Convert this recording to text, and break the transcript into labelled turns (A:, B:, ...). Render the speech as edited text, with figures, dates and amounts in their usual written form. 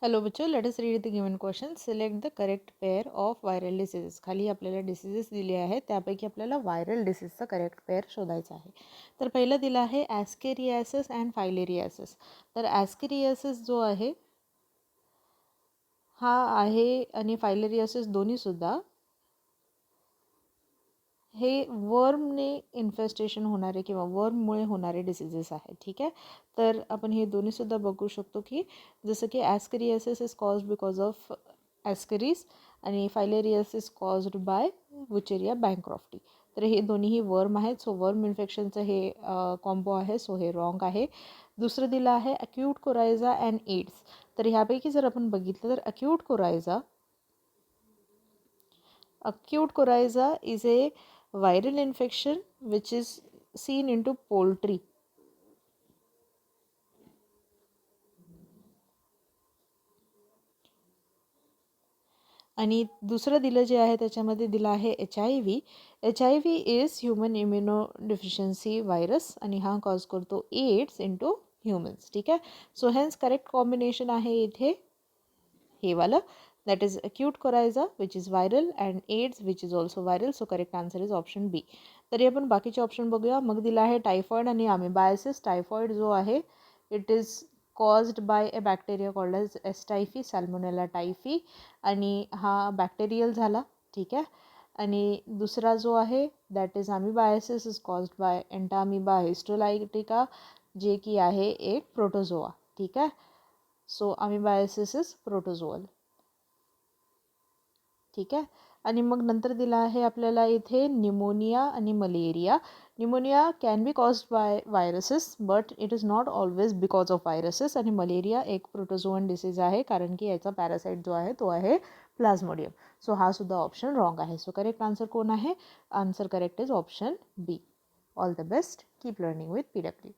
A: Hello बच्चों, let us read the given question. Select the correct pair of viral diseases. खाली आपल्याला diseases दिले आहेत, त्यापैकी आपल्याला व्हायरल डिसीजचा करेक्ट पेअर शोधायचा आहे. तर पहिलं दिलं आहे ॲस्केरियासिस अँड फायलेरियासिस. तर ॲस्केरियासिस जो आहे हा आहे आणि फायलेरियासिस दोन्हीसुद्धा हे वर्मने इन्फेस्टेशन होणारे किंवा वर्ममुळे होणारे डिसीजेस आहेत. ठीक आहे, तर आपण हे दोन्हीसुद्धा बघू शकतो की जसं की ॲस्केरियासिस इज कॉज्ड बिकॉज ऑफ ॲस्केरीज आणि फायलेरियासिस कॉज्ड बाय वुचेरिया बँक्रॉफ्टी. तर हे दोन्हीही वर्म आहेत. सो वर्म इन्फेक्शनचं हे कॉम्बो आहे. सो हे रॉंग आहे. दुसरं दिलं आहे अक्यूट कोरायझा अँड एड्स. तर ह्यापैकी जर आपण बघितलं तर acute coryza is a viral infection which is seen into poultry. आणि दुसरं दिलं जे आहे त्याच्यामध्ये दिलं आहे HIV. HIV is human immuno deficiency virus आणि हा कॉज करतो एड्स इंटू ह्युमन्स. ठीक आहे, सो हेन्स करेक्ट कॉम्बिनेशन आहे इथे हे वाला, that is acute coryza which is viral and AIDS which is also viral. So correct answer is option B. तरी आपण बाकीचे ऑप्शन बघूया. मग दिला आहे टायफॉइड आणि अमिबायसिस. टायफॉइड जो आहे it is caused by a bacteria called as S typhi, salmonella typhi, आणि हा बॅक्टेरियल झाला. ठीक आहे, आणि दुसरा जो आहे that is amoebiasis is caused by entamoeba histolytica, जे की आहे एक प्रोटोझोआ. ठीक आहे, सो अमिबायसिस इज प्रोटोझोअल. ठीक आहे, आणि मग नंतर दिला आहे आपल्याला इथे न्यूमोनिया आणि malaria. Pneumonia can be caused by viruses but it is not always because of viruses. आणि मलेरिया एक प्रोटोझोअन डिसीज आहे कारण की याचा पॅरासाईट जो आहे तो आहे प्लाझ्मोडियम. सो हा सुद्धा ऑप्शन रॉंग आहे. सो करेक्ट आन्सर कोण आहे? Answer correct is option B. All the best. Keep learning with PW.